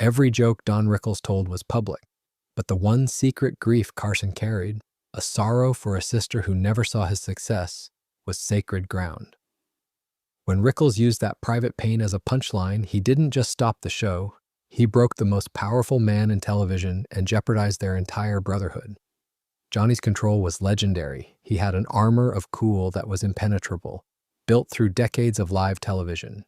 Every joke Don Rickles told was public, but the one secret grief Carson carried, a sorrow for a sister who never saw his success, was sacred ground. When Rickles used that private pain as a punchline, he didn't just stop the show, he broke the most powerful man in television and jeopardized their entire brotherhood. Johnny's control was legendary. He had an armor of cool that was impenetrable, built through decades of live television.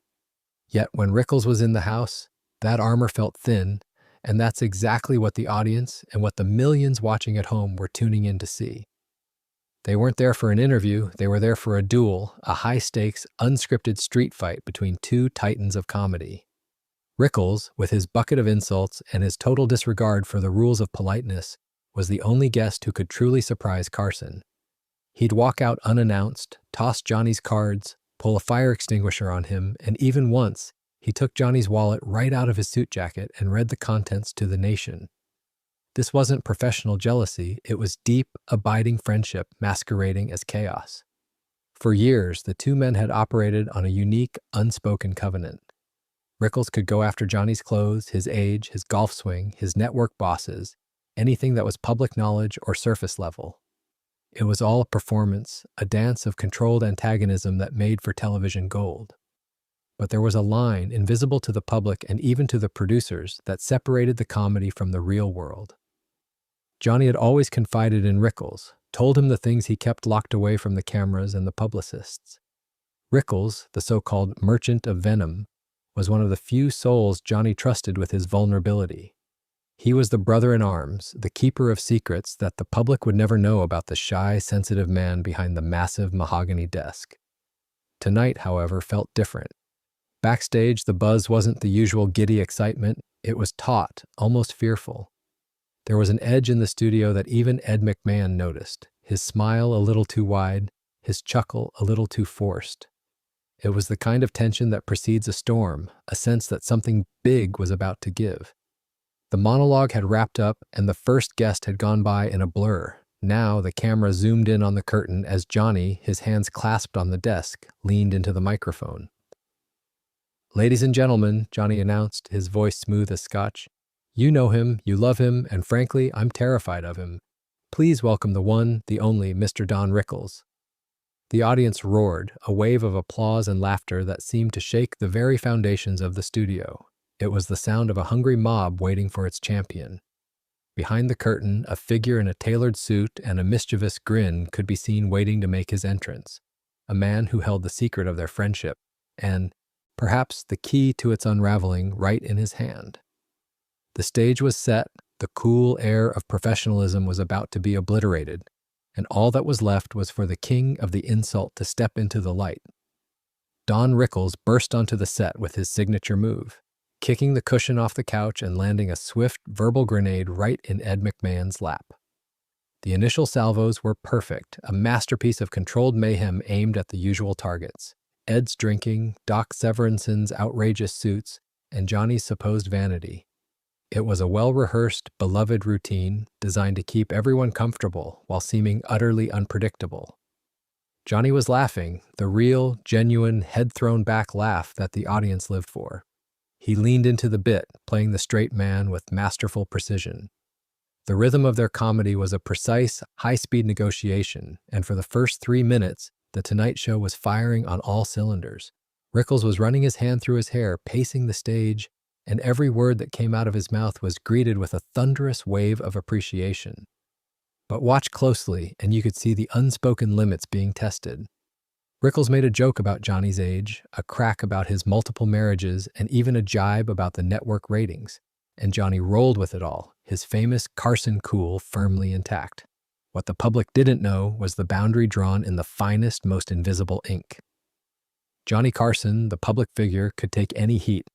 Yet when Rickles was in the house, that armor felt thin, and that's exactly what the audience and what the millions watching at home were tuning in to see. They weren't there for an interview, they were there for a duel, a high-stakes, unscripted street fight between two titans of comedy. Rickles, with his bucket of insults and his total disregard for the rules of politeness, was the only guest who could truly surprise Carson. He'd walk out unannounced, toss Johnny's cards, pull a fire extinguisher on him, and even once, he took Johnny's wallet right out of his suit jacket and read the contents to the nation. This wasn't professional jealousy, it was deep, abiding friendship masquerading as chaos. For years, the two men had operated on a unique, unspoken covenant. Rickles could go after Johnny's clothes, his age, his golf swing, his network bosses, anything that was public knowledge or surface level. It was all a performance, a dance of controlled antagonism that made for television gold. But there was a line, invisible to the public and even to the producers, that separated the comedy from the real world. Johnny had always confided in Rickles, told him the things he kept locked away from the cameras and the publicists. Rickles, the so-called merchant of venom, was one of the few souls Johnny trusted with his vulnerability. He was the brother-in-arms, the keeper of secrets that the public would never know about the shy, sensitive man behind the massive mahogany desk. Tonight, however, felt different. Backstage, the buzz wasn't the usual giddy excitement, it was taut, almost fearful. There was an edge in the studio that even Ed McMahon noticed, his smile a little too wide, his chuckle a little too forced. It was the kind of tension that precedes a storm, a sense that something big was about to give. The monologue had wrapped up and the first guest had gone by in a blur. Now the camera zoomed in on the curtain as Johnny, his hands clasped on the desk, leaned into the microphone. "Ladies and gentlemen," Johnny announced, his voice smooth as scotch. "You know him, you love him, and frankly, I'm terrified of him. Please welcome the one, the only, Mr. Don Rickles." The audience roared, a wave of applause and laughter that seemed to shake the very foundations of the studio. It was the sound of a hungry mob waiting for its champion. Behind the curtain, a figure in a tailored suit and a mischievous grin could be seen waiting to make his entrance, a man who held the secret of their friendship, and, perhaps the key to its unraveling, right in his hand. The stage was set, the cool air of professionalism was about to be obliterated, and all that was left was for the king of the insult to step into the light. Don Rickles burst onto the set with his signature move, kicking the cushion off the couch and landing a swift verbal grenade right in Ed McMahon's lap. The initial salvos were perfect, a masterpiece of controlled mayhem aimed at the usual targets. Ed's drinking, Doc Severinson's outrageous suits, and Johnny's supposed vanity. It was a well-rehearsed, beloved routine designed to keep everyone comfortable while seeming utterly unpredictable. Johnny was laughing, the real, genuine, head-thrown-back laugh that the audience lived for. He leaned into the bit, playing the straight man with masterful precision. The rhythm of their comedy was a precise, high-speed negotiation, and for the first 3 minutes, The Tonight Show was firing on all cylinders. Rickles was running his hand through his hair, pacing the stage, and every word that came out of his mouth was greeted with a thunderous wave of appreciation. But watch closely, and you could see the unspoken limits being tested. Rickles made a joke about Johnny's age, a crack about his multiple marriages, and even a jibe about the network ratings. And Johnny rolled with it all, his famous Carson cool firmly intact. What the public didn't know was the boundary drawn in the finest, most invisible ink. Johnny Carson, the public figure, could take any heat,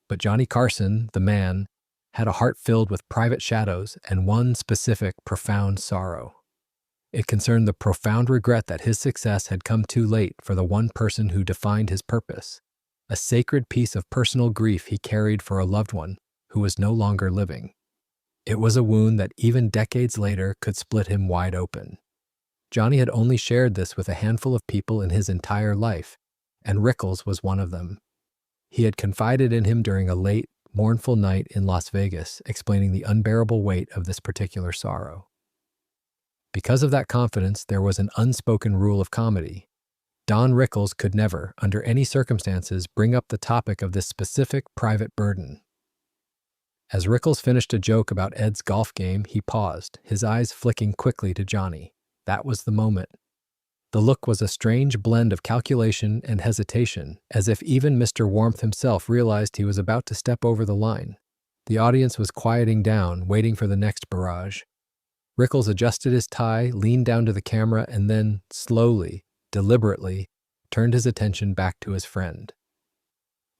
but Johnny Carson, the man, had a heart filled with private shadows and one specific, profound sorrow. It concerned the profound regret that his success had come too late for the one person who defined his purpose, a sacred piece of personal grief he carried for a loved one who was no longer living. It was a wound that even decades later could split him wide open. Johnny had only shared this with a handful of people in his entire life, and Rickles was one of them. He had confided in him during a late, mournful night in Las Vegas, explaining the unbearable weight of this particular sorrow. Because of that confidence, there was an unspoken rule of comedy. Don Rickles could never, under any circumstances, bring up the topic of this specific private burden. As Rickles finished a joke about Ed's golf game, he paused, his eyes flicking quickly to Johnny. That was the moment. The look was a strange blend of calculation and hesitation, as if even Mr. Warmth himself realized he was about to step over the line. The audience was quieting down, waiting for the next barrage. Rickles adjusted his tie, leaned down to the camera, and then, slowly, deliberately, turned his attention back to his friend.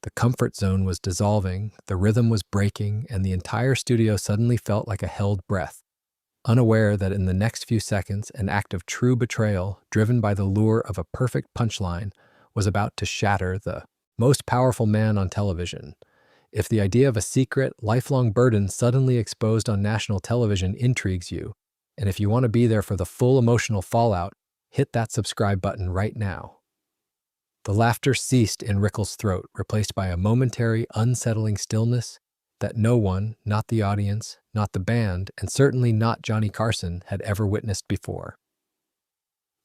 The comfort zone was dissolving, the rhythm was breaking, and the entire studio suddenly felt like a held breath, unaware that in the next few seconds, an act of true betrayal, driven by the lure of a perfect punchline, was about to shatter the most powerful man on television. If the idea of a secret, lifelong burden suddenly exposed on national television intrigues you, and if you want to be there for the full emotional fallout, hit that subscribe button right now. The laughter ceased in Rickles' throat, replaced by a momentary, unsettling stillness that no one, not the audience, not the band, and certainly not Johnny Carson, had ever witnessed before.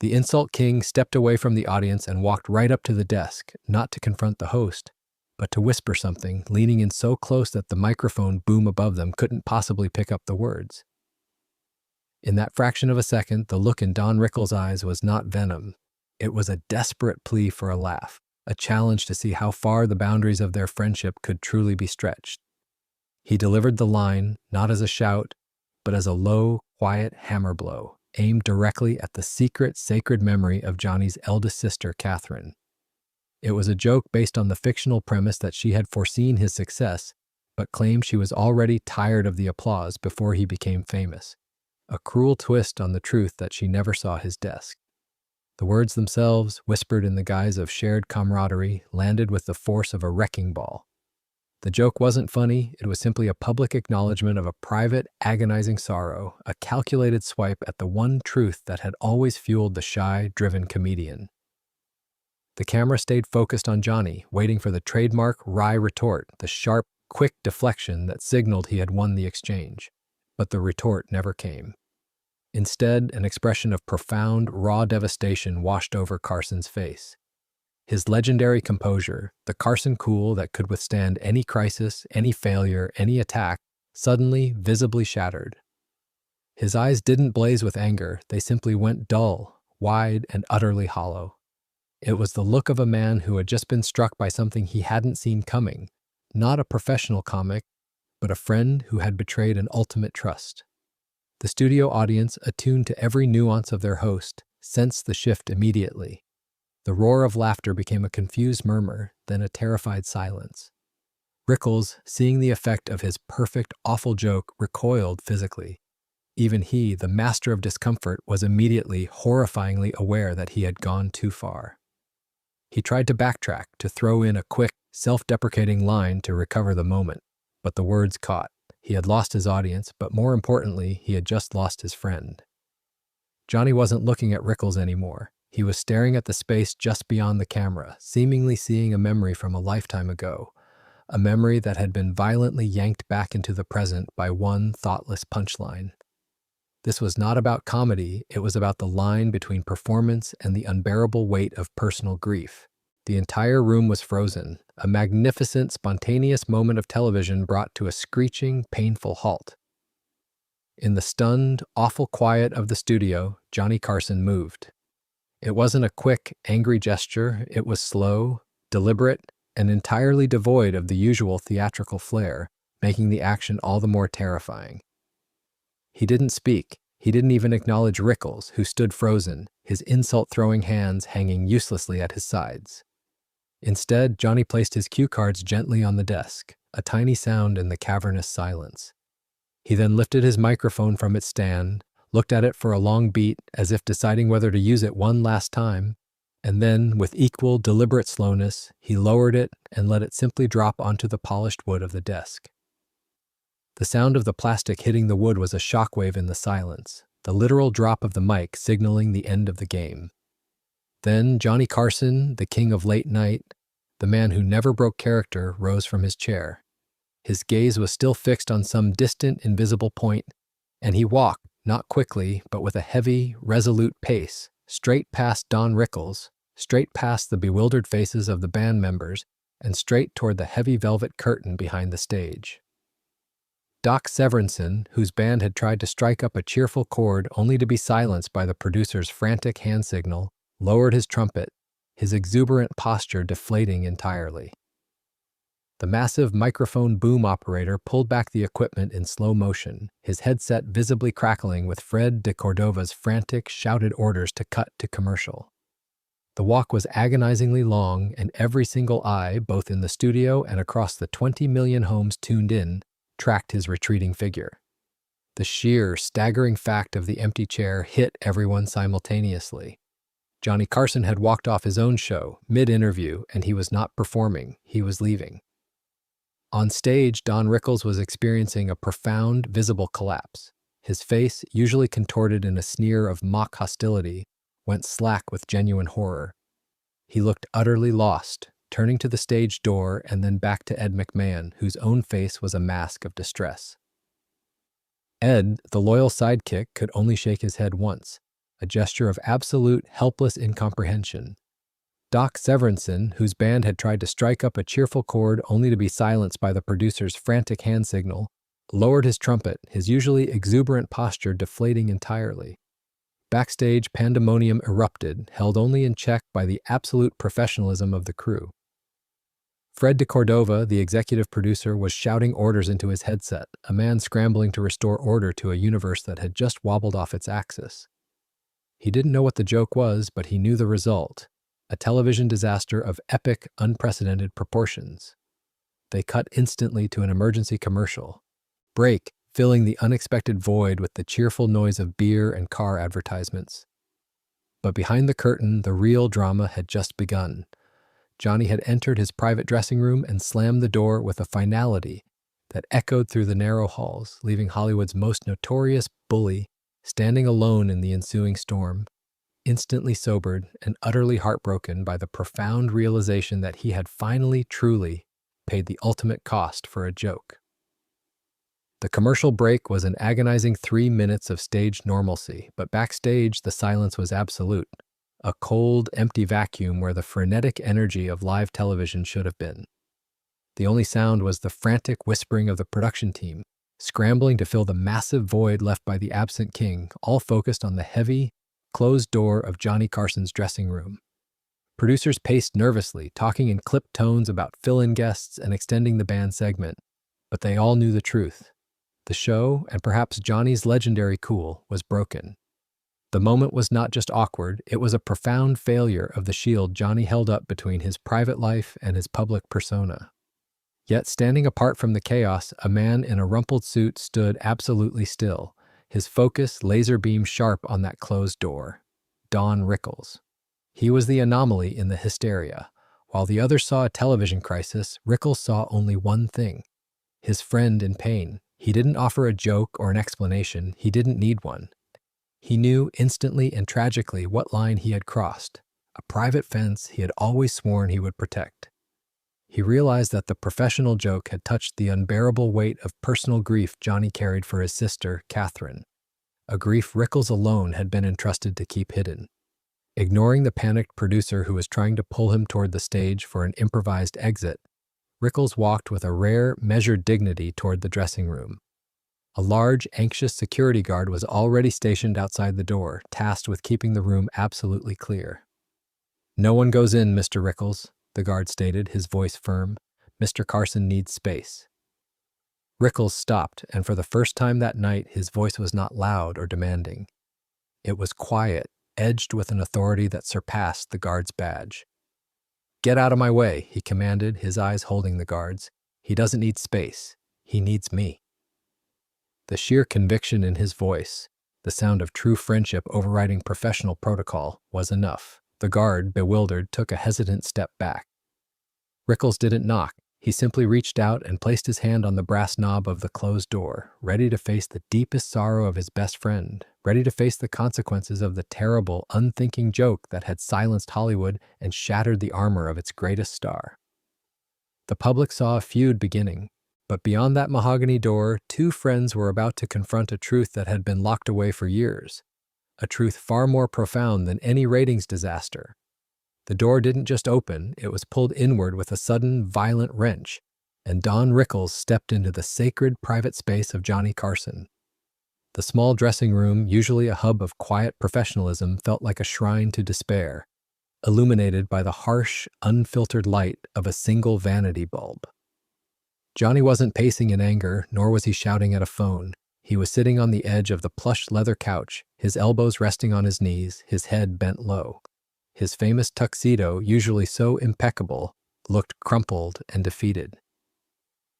The insult king stepped away from the audience and walked right up to the desk, not to confront the host, but to whisper something, leaning in so close that the microphone boom above them couldn't possibly pick up the words. In that fraction of a second, the look in Don Rickles' eyes was not venom. It was a desperate plea for a laugh, a challenge to see how far the boundaries of their friendship could truly be stretched. He delivered the line, not as a shout, but as a low, quiet hammer blow, aimed directly at the secret, sacred memory of Johnny's eldest sister, Catherine. It was a joke based on the fictional premise that she had foreseen his success, but claimed she was already tired of the applause before he became famous. A cruel twist on the truth that she never saw his desk. The words themselves, whispered in the guise of shared camaraderie, landed with the force of a wrecking ball. The joke wasn't funny, it was simply a public acknowledgement of a private, agonizing sorrow, a calculated swipe at the one truth that had always fueled the shy, driven comedian. The camera stayed focused on Johnny, waiting for the trademark wry retort, the sharp, quick deflection that signaled he had won the exchange. But the retort never came. Instead, an expression of profound, raw devastation washed over Carson's face. His legendary composure, the Carson cool that could withstand any crisis, any failure, any attack, suddenly, visibly shattered. His eyes didn't blaze with anger, they simply went dull, wide, and utterly hollow. It was the look of a man who had just been struck by something he hadn't seen coming, not a professional comic, but a friend who had betrayed an ultimate trust. The studio audience, attuned to every nuance of their host, sensed the shift immediately. The roar of laughter became a confused murmur, then a terrified silence. Rickles, seeing the effect of his perfect, awful joke, recoiled physically. Even he, the master of discomfort, was immediately, horrifyingly aware that he had gone too far. He tried to backtrack, to throw in a quick, self-deprecating line to recover the moment, but the words caught. He had lost his audience, but more importantly, he had just lost his friend. Johnny wasn't looking at Rickles anymore. He was staring at the space just beyond the camera, seemingly seeing a memory from a lifetime ago, a memory that had been violently yanked back into the present by one thoughtless punchline. This was not about comedy, it was about the line between performance and the unbearable weight of personal grief. The entire room was frozen, a magnificent, spontaneous moment of television brought to a screeching, painful halt. In the stunned, awful quiet of the studio, Johnny Carson moved. It wasn't a quick, angry gesture, it was slow, deliberate, and entirely devoid of the usual theatrical flair, making the action all the more terrifying. He didn't speak. He didn't even acknowledge Rickles, who stood frozen, his insult-throwing hands hanging uselessly at his sides. Instead, Johnny placed his cue cards gently on the desk, a tiny sound in the cavernous silence. He then lifted his microphone from its stand, looked at it for a long beat as if deciding whether to use it one last time, and then, with equal, deliberate slowness, he lowered it and let it simply drop onto the polished wood of the desk. The sound of the plastic hitting the wood was a shockwave in the silence, the literal drop of the mic signaling the end of the game. Then Johnny Carson, the king of late night, the man who never broke character, rose from his chair. His gaze was still fixed on some distant, invisible point, and he walked, not quickly, but with a heavy, resolute pace, straight past Don Rickles, straight past the bewildered faces of the band members, and straight toward the heavy velvet curtain behind the stage. Doc Severinsen, whose band had tried to strike up a cheerful chord only to be silenced by the producer's frantic hand signal, lowered his trumpet, his exuberant posture deflating entirely. The massive microphone boom operator pulled back the equipment in slow motion, his headset visibly crackling with Fred de Cordova's frantic, shouted orders to cut to commercial. The walk was agonizingly long, and every single eye, both in the studio and across the 20 million homes tuned in, tracked his retreating figure. The sheer, staggering fact of the empty chair hit everyone simultaneously. Johnny Carson had walked off his own show, mid-interview, and he was not performing, he was leaving. On stage, Don Rickles was experiencing a profound, visible collapse. His face, usually contorted in a sneer of mock hostility, went slack with genuine horror. He looked utterly lost, turning to the stage door and then back to Ed McMahon, whose own face was a mask of distress. Ed, the loyal sidekick, could only shake his head once, a gesture of absolute, helpless incomprehension. Doc Severinsen, whose band had tried to strike up a cheerful chord only to be silenced by the producer's frantic hand signal, lowered his trumpet, his usually exuberant posture deflating entirely. Backstage, pandemonium erupted, held only in check by the absolute professionalism of the crew. Fred de Cordova, the executive producer, was shouting orders into his headset, a man scrambling to restore order to a universe that had just wobbled off its axis. He didn't know what the joke was, but he knew the result. A television disaster of epic, unprecedented proportions. They cut instantly to an emergency commercial. Break, filling the unexpected void with the cheerful noise of beer and car advertisements. But behind the curtain, the real drama had just begun. Johnny had entered his private dressing room and slammed the door with a finality that echoed through the narrow halls, leaving Hollywood's most notorious bully standing alone in the ensuing storm, instantly sobered and utterly heartbroken by the profound realization that he had finally, truly paid the ultimate cost for a joke. The commercial break was an agonizing 3 minutes of stage normalcy, but backstage the silence was absolute, a cold, empty vacuum where the frenetic energy of live television should have been. The only sound was the frantic whispering of the production team, scrambling to fill the massive void left by the absent king, all focused on the heavy, closed door of Johnny Carson's dressing room. Producers paced nervously, talking in clipped tones about fill-in guests and extending the band segment, but they all knew the truth. The show, and perhaps Johnny's legendary cool, was broken. The moment was not just awkward, it was a profound failure of the shield Johnny held up between his private life and his public persona. Yet standing apart from the chaos, a man in a rumpled suit stood absolutely still, his focus laser beam sharp on that closed door. Don Rickles. He was the anomaly in the hysteria. While the others saw a television crisis, Rickles saw only one thing: his friend in pain. He didn't offer a joke or an explanation. He didn't need one. He knew instantly and tragically what line he had crossed, a private fence he had always sworn he would protect. He realized that the professional joke had touched the unbearable weight of personal grief Johnny carried for his sister, Catherine, a grief Rickles alone had been entrusted to keep hidden. Ignoring the panicked producer who was trying to pull him toward the stage for an improvised exit, Rickles walked with a rare, measured dignity toward the dressing room. A large, anxious security guard was already stationed outside the door, tasked with keeping the room absolutely clear. "No one goes in, Mr. Rickles," the guard stated, his voice firm. "Mr. Carson needs space." Rickles stopped, and for the first time that night, his voice was not loud or demanding. It was quiet, edged with an authority that surpassed the guard's badge. "Get out of my way," he commanded, his eyes holding the guard's. "He doesn't need space. He needs me." The sheer conviction in his voice, the sound of true friendship overriding professional protocol, was enough. The guard, bewildered, took a hesitant step back. Rickles didn't knock. He simply reached out and placed his hand on the brass knob of the closed door, ready to face the deepest sorrow of his best friend, ready to face the consequences of the terrible, unthinking joke that had silenced Hollywood and shattered the armor of its greatest star. The public saw a feud beginning. But beyond that mahogany door, two friends were about to confront a truth that had been locked away for years, a truth far more profound than any ratings disaster. The door didn't just open, it was pulled inward with a sudden, violent wrench, and Don Rickles stepped into the sacred private space of Johnny Carson. The small dressing room, usually a hub of quiet professionalism, felt like a shrine to despair, illuminated by the harsh, unfiltered light of a single vanity bulb. Johnny wasn't pacing in anger, nor was he shouting at a phone. He was sitting on the edge of the plush leather couch, his elbows resting on his knees, his head bent low. His famous tuxedo, usually so impeccable, looked crumpled and defeated.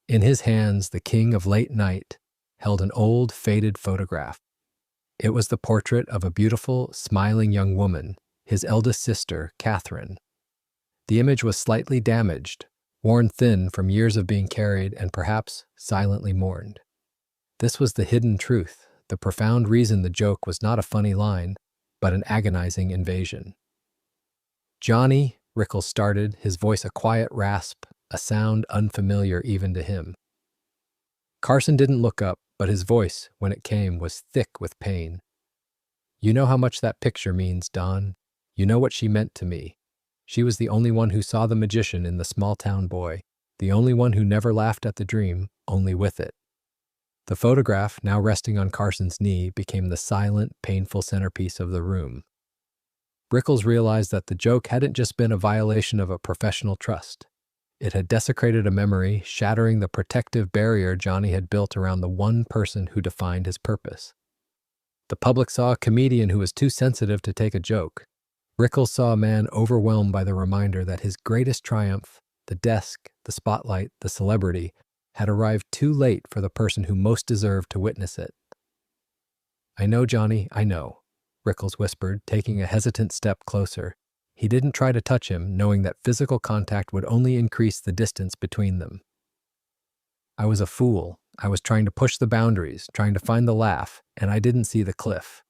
In his hands, the king of late night held an old, faded photograph. It was the portrait of a beautiful, smiling young woman, his eldest sister, Catherine. The image was slightly damaged, worn thin from years of being carried and perhaps silently mourned. This was the hidden truth, the profound reason the joke was not a funny line, but an agonizing invasion. "Johnny," Rickles started, his voice a quiet rasp, a sound unfamiliar even to him. Carson didn't look up, but his voice, when it came, was thick with pain. "You know how much that picture means, Don. You know what she meant to me. She was the only one who saw the magician in the small-town boy, the only one who never laughed at the dream, only with it." The photograph, now resting on Carson's knee, became the silent, painful centerpiece of the room. Rickles realized that the joke hadn't just been a violation of a professional trust. It had desecrated a memory, shattering the protective barrier Johnny had built around the one person who defined his purpose. The public saw a comedian who was too sensitive to take a joke. Rickles saw a man overwhelmed by the reminder that his greatest triumph, the desk, the spotlight, the celebrity, had arrived too late for the person who most deserved to witness it. "I know, Johnny, I know," Rickles whispered, taking a hesitant step closer. He didn't try to touch him, knowing that physical contact would only increase the distance between them. "I was a fool. I was trying to push the boundaries, trying to find the laugh, and I didn't see the cliff."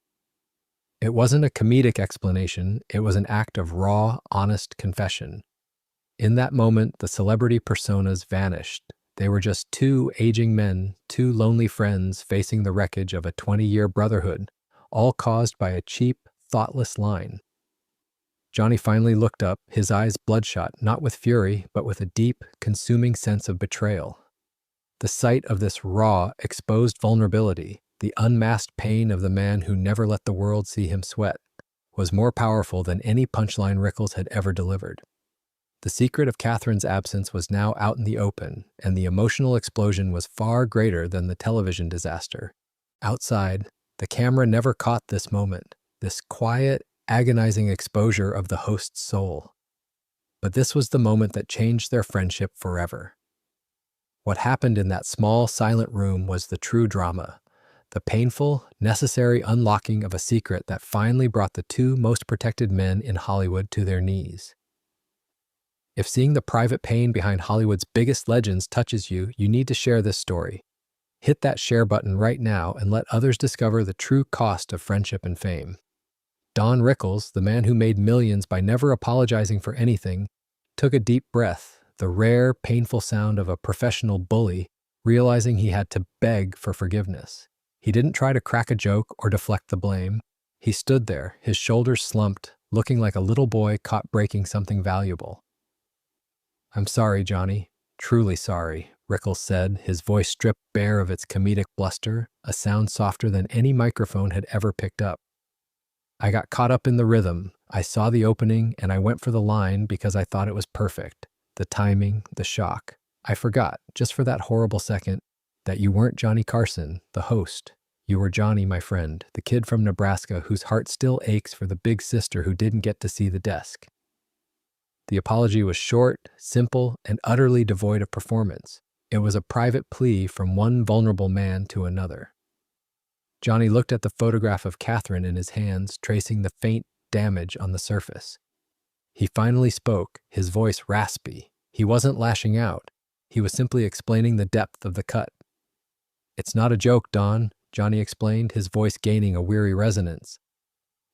It wasn't a comedic explanation, it was an act of raw, honest confession. In that moment, the celebrity personas vanished. They were just two aging men, two lonely friends facing the wreckage of a 20-year brotherhood, all caused by a cheap, thoughtless line. Johnny finally looked up, his eyes bloodshot, not with fury, but with a deep, consuming sense of betrayal. The sight of this raw, exposed vulnerability, the unmasked pain of the man who never let the world see him sweat, was more powerful than any punchline Rickles had ever delivered. The secret of Catherine's absence was now out in the open, and the emotional explosion was far greater than the television disaster. Outside, the camera never caught this moment, this quiet, agonizing exposure of the host's soul. But this was the moment that changed their friendship forever. What happened in that small, silent room was the true drama, the painful, necessary unlocking of a secret that finally brought the two most protected men in Hollywood to their knees. If seeing the private pain behind Hollywood's biggest legends touches you, you need to share this story. Hit that share button right now and let others discover the true cost of friendship and fame. Don Rickles, the man who made millions by never apologizing for anything, took a deep breath, the rare, painful sound of a professional bully, realizing he had to beg for forgiveness. He didn't try to crack a joke or deflect the blame. He stood there, his shoulders slumped, looking like a little boy caught breaking something valuable. "I'm sorry, Johnny. Truly sorry," Rickles said, his voice stripped bare of its comedic bluster, a sound softer than any microphone had ever picked up. "I got caught up in the rhythm. I saw the opening, and I went for the line because I thought it was perfect. The timing, the shock. I forgot, just for that horrible second, that you weren't Johnny Carson, the host. You were Johnny, my friend, the kid from Nebraska whose heart still aches for the big sister who didn't get to see the desk." The apology was short, simple, and utterly devoid of performance. It was a private plea from one vulnerable man to another. Johnny looked at the photograph of Catherine in his hands, tracing the faint damage on the surface. He finally spoke, his voice raspy. He wasn't lashing out. He was simply explaining the depth of the cut. "It's not a joke, Don," Johnny explained, his voice gaining a weary resonance.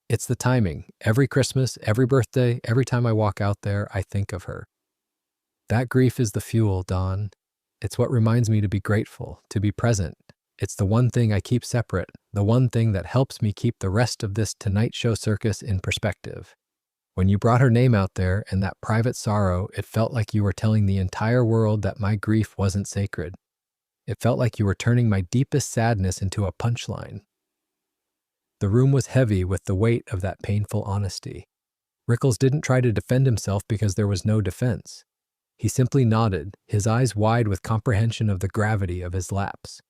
"It's the timing. Every Christmas, every birthday, every time I walk out there, I think of her. That grief is the fuel, Don. It's what reminds me to be grateful, to be present. It's the one thing I keep separate, the one thing that helps me keep the rest of this Tonight Show circus in perspective. When you brought her name out there and that private sorrow, it felt like you were telling the entire world that my grief wasn't sacred. It felt like you were turning my deepest sadness into a punchline. The room was heavy with the weight of that painful honesty. Rickles didn't try to defend himself because there was no defense. He simply nodded, his eyes wide with comprehension of the gravity of his lapse.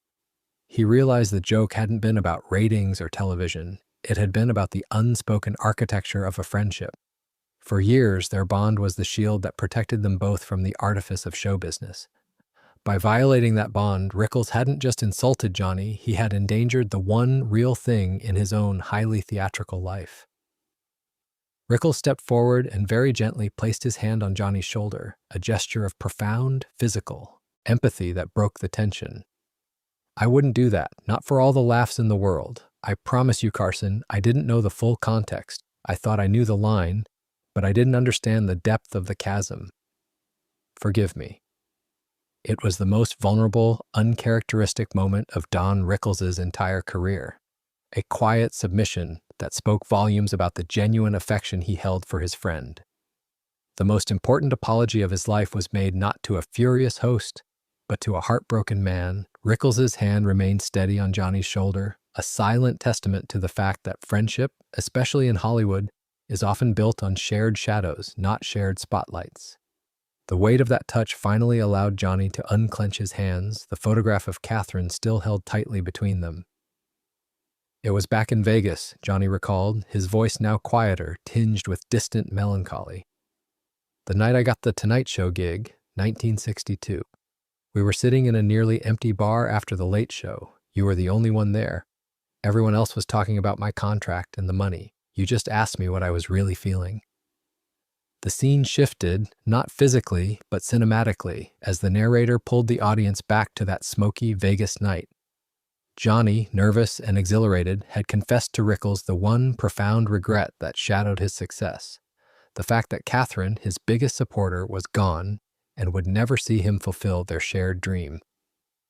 He realized the joke hadn't been about ratings or television. It had been about the unspoken architecture of a friendship. For years, their bond was the shield that protected them both from the artifice of show business. By violating that bond, Rickles hadn't just insulted Johnny, he had endangered the one real thing in his own highly theatrical life. Rickles stepped forward and very gently placed his hand on Johnny's shoulder, a gesture of profound, physical empathy that broke the tension. I wouldn't do that, not for all the laughs in the world. I promise you, Carson, I didn't know the full context. I thought I knew the line, but I didn't understand the depth of the chasm. Forgive me. It was the most vulnerable, uncharacteristic moment of Don Rickles' entire career. A quiet submission that spoke volumes about the genuine affection he held for his friend. The most important apology of his life was made not to a furious host, but to a heartbroken man. Rickles' hand remained steady on Johnny's shoulder, a silent testament to the fact that friendship, especially in Hollywood, is often built on shared shadows, not shared spotlights. The weight of that touch finally allowed Johnny to unclench his hands, the photograph of Catherine still held tightly between them. It was back in Vegas, Johnny recalled, his voice now quieter, tinged with distant melancholy. The night I got the Tonight Show gig, 1962. We were sitting in a nearly empty bar after the Late Show. You were the only one there. Everyone else was talking about my contract and the money. You just asked me what I was really feeling. The scene shifted, not physically, but cinematically, as the narrator pulled the audience back to that smoky Vegas night. Johnny, nervous and exhilarated, had confessed to Rickles the one profound regret that shadowed his success. The fact that Catherine, his biggest supporter, was gone and would never see him fulfill their shared dream.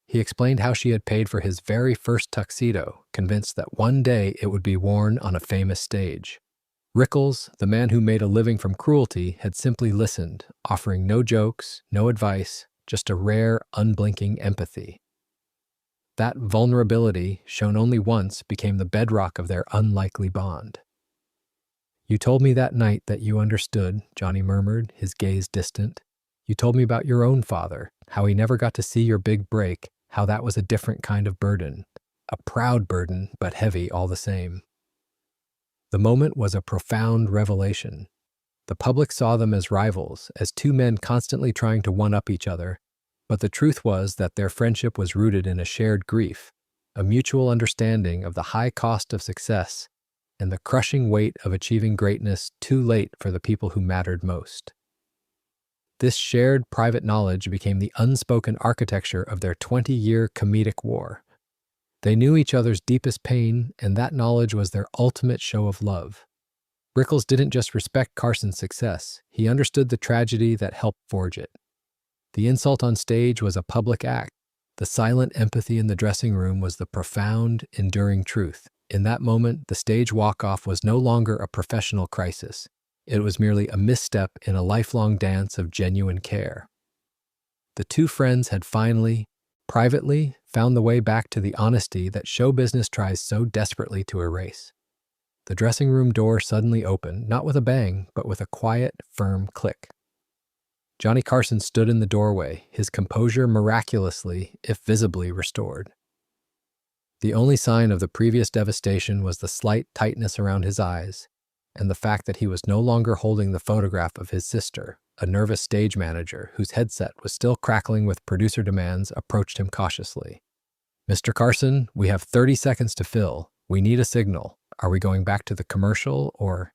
He explained how she had paid for his very first tuxedo, convinced that one day it would be worn on a famous stage. Rickles, the man who made a living from cruelty, had simply listened, offering no jokes, no advice, just a rare, unblinking empathy. That vulnerability, shown only once, became the bedrock of their unlikely bond. You told me that night that you understood, Johnny murmured, his gaze distant. You told me about your own father, how he never got to see your big break, how that was a different kind of burden. A proud burden, but heavy all the same. The moment was a profound revelation. The public saw them as rivals, as two men constantly trying to one-up each other, but the truth was that their friendship was rooted in a shared grief, a mutual understanding of the high cost of success and the crushing weight of achieving greatness too late for the people who mattered most. This shared private knowledge became the unspoken architecture of their 20-year comedic war. They knew each other's deepest pain, and that knowledge was their ultimate show of love. Rickles didn't just respect Carson's success, he understood the tragedy that helped forge it. The insult on stage was a public act. The silent empathy in the dressing room was the profound, enduring truth. In that moment, the stage walk-off was no longer a professional crisis. It was merely a misstep in a lifelong dance of genuine care. The two friends had finally, privately, found the way back to the honesty that show business tries so desperately to erase. The dressing room door suddenly opened, not with a bang, but with a quiet, firm click. Johnny Carson stood in the doorway, his composure miraculously, if visibly, restored. The only sign of the previous devastation was the slight tightness around his eyes, and the fact that he was no longer holding the photograph of his sister. A nervous stage manager, whose headset was still crackling with producer demands, approached him cautiously. Mr. Carson, we have 30 seconds to fill. We need a signal. Are we going back to the commercial, or?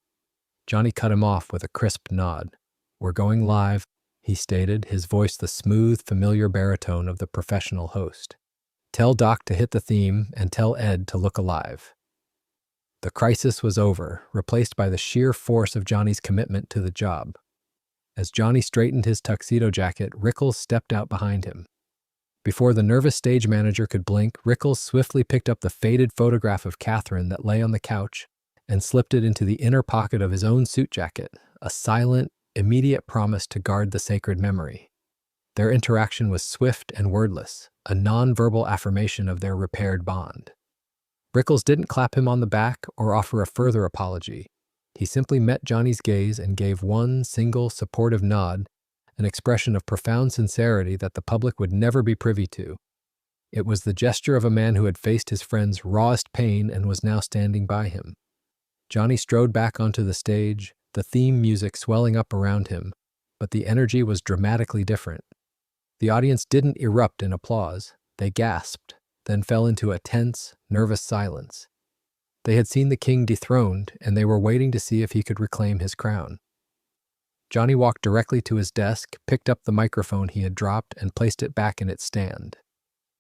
Johnny cut him off with a crisp nod. We're going live, he stated, his voice the smooth, familiar baritone of the professional host. Tell Doc to hit the theme and tell Ed to look alive. The crisis was over, replaced by the sheer force of Johnny's commitment to the job. As Johnny straightened his tuxedo jacket, Rickles stepped out behind him. Before the nervous stage manager could blink, Rickles swiftly picked up the faded photograph of Catherine that lay on the couch and slipped it into the inner pocket of his own suit jacket, a silent, immediate promise to guard the sacred memory. Their interaction was swift and wordless, a nonverbal affirmation of their repaired bond. Rickles didn't clap him on the back or offer a further apology. He simply met Johnny's gaze and gave one single supportive nod, an expression of profound sincerity that the public would never be privy to. It was the gesture of a man who had faced his friend's rawest pain and was now standing by him. Johnny strode back onto the stage, the theme music swelling up around him, but the energy was dramatically different. The audience didn't erupt in applause. They gasped, then fell into a tense, nervous silence. They had seen the king dethroned, and they were waiting to see if he could reclaim his crown. Johnny walked directly to his desk, picked up the microphone he had dropped, and placed it back in its stand.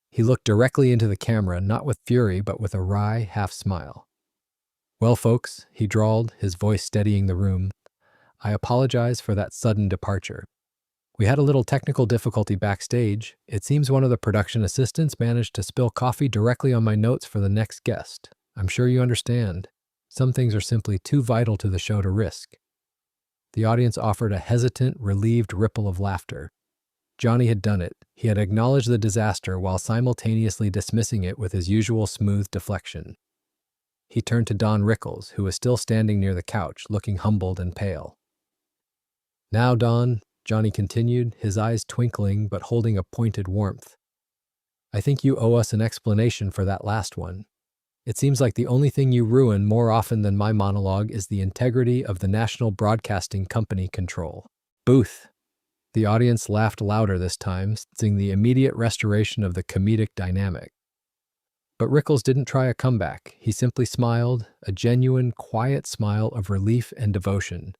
He looked directly into the camera, not with fury, but with a wry half-smile. "Well, folks," he drawled, his voice steadying the room, "I apologize for that sudden departure. We had a little technical difficulty backstage. It seems one of the production assistants managed to spill coffee directly on my notes for the next guest. I'm sure you understand. Some things are simply too vital to the show to risk." The audience offered a hesitant, relieved ripple of laughter. Johnny had done it. He had acknowledged the disaster while simultaneously dismissing it with his usual smooth deflection. He turned to Don Rickles, who was still standing near the couch, looking humbled and pale. "Now, Don," Johnny continued, his eyes twinkling but holding a pointed warmth, "I think you owe us an explanation for that last one. It seems like the only thing you ruin more often than my monologue is the integrity of the National Broadcasting Company control. Booth." The audience laughed louder this time, sensing the immediate restoration of the comedic dynamic. But Rickles didn't try a comeback. He simply smiled, a genuine, quiet smile of relief and devotion,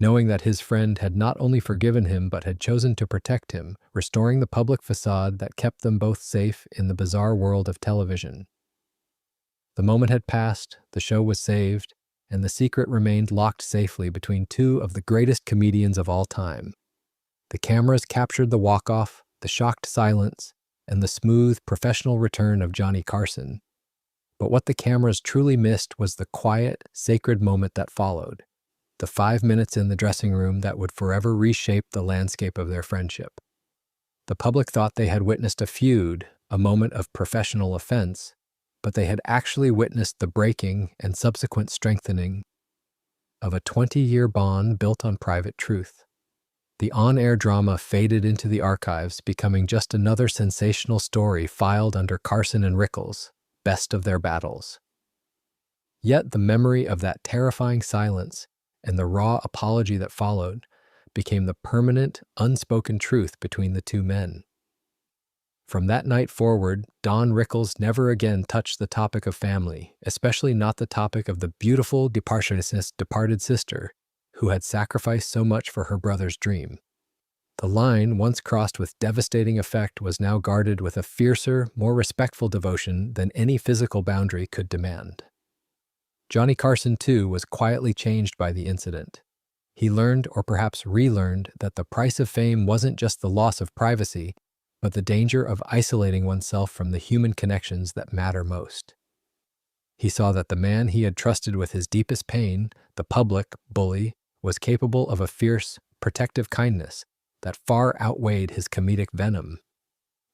knowing that his friend had not only forgiven him but had chosen to protect him, restoring the public facade that kept them both safe in the bizarre world of television. The moment had passed, the show was saved, and the secret remained locked safely between two of the greatest comedians of all time. The cameras captured the walk-off, the shocked silence, and the smooth, professional return of Johnny Carson. But what the cameras truly missed was the quiet, sacred moment that followed, the 5 minutes in the dressing room that would forever reshape the landscape of their friendship. The public thought they had witnessed a feud, a moment of professional offense, but they had actually witnessed the breaking and subsequent strengthening of a 20-year bond built on private truth. The on-air drama faded into the archives, becoming just another sensational story filed under Carson and Rickles, best of their battles. Yet the memory of that terrifying silence and the raw apology that followed became the permanent, unspoken truth between the two men. From that night forward, Don Rickles never again touched the topic of family, especially not the topic of the beautiful, departed sister who had sacrificed so much for her brother's dream. The line, once crossed with devastating effect, was now guarded with a fiercer, more respectful devotion than any physical boundary could demand. Johnny Carson, too, was quietly changed by the incident. He learned, or perhaps relearned, that the price of fame wasn't just the loss of privacy, but the danger of isolating oneself from the human connections that matter most. He saw that the man he had trusted with his deepest pain, the public bully, was capable of a fierce, protective kindness that far outweighed his comedic venom.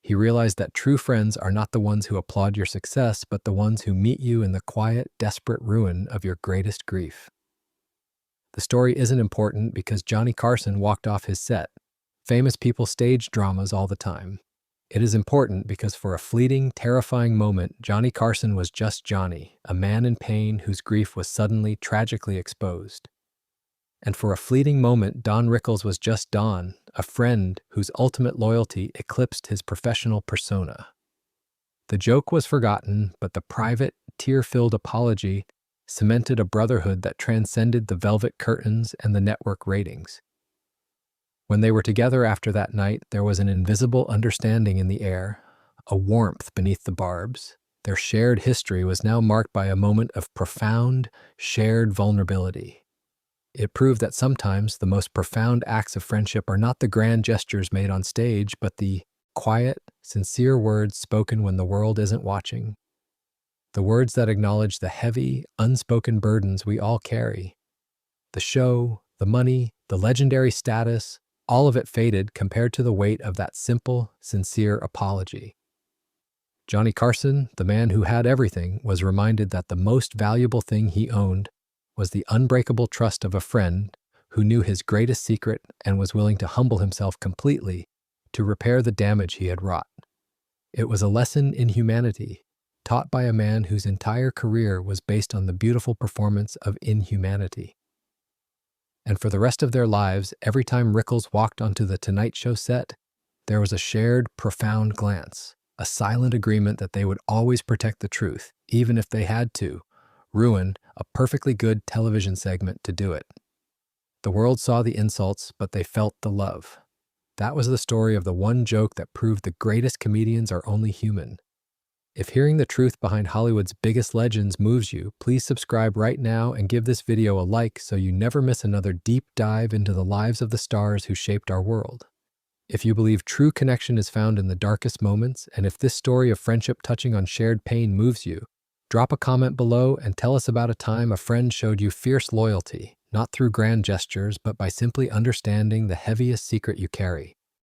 He realized that true friends are not the ones who applaud your success, but the ones who meet you in the quiet, desperate ruin of your greatest grief. The story isn't important because Johnny Carson walked off his set. Famous people stage dramas all the time. It is important because for a fleeting, terrifying moment, Johnny Carson was just Johnny, a man in pain whose grief was suddenly, tragically exposed. And for a fleeting moment, Don Rickles was just Don, a friend whose ultimate loyalty eclipsed his professional persona. The joke was forgotten, but the private, tear-filled apology cemented a brotherhood that transcended the velvet curtains and the network ratings. When they were together after that night, there was an invisible understanding in the air, a warmth beneath the barbs. Their shared history was now marked by a moment of profound, shared vulnerability. It proved that sometimes the most profound acts of friendship are not the grand gestures made on stage, but the quiet, sincere words spoken when the world isn't watching. The words that acknowledge the heavy, unspoken burdens we all carry. The show, the money, the legendary status, all of it faded compared to the weight of that simple, sincere apology. Johnny Carson, the man who had everything, was reminded that the most valuable thing he owned was the unbreakable trust of a friend who knew his greatest secret and was willing to humble himself completely to repair the damage he had wrought. It was a lesson in humanity, taught by a man whose entire career was based on the beautiful performance of inhumanity. And for the rest of their lives, every time Rickles walked onto the Tonight Show set, there was a shared, profound glance, a silent agreement that they would always protect the truth, even if they had to ruin a perfectly good television segment to do it. The world saw the insults, but they felt the love. That was the story of the one joke that proved the greatest comedians are only human. If hearing the truth behind Hollywood's biggest legends moves you, please subscribe right now and give this video a like so you never miss another deep dive into the lives of the stars who shaped our world. If you believe true connection is found in the darkest moments, and if this story of friendship touching on shared pain moves you, drop a comment below and tell us about a time a friend showed you fierce loyalty, not through grand gestures, but by simply understanding the heaviest secret you carry.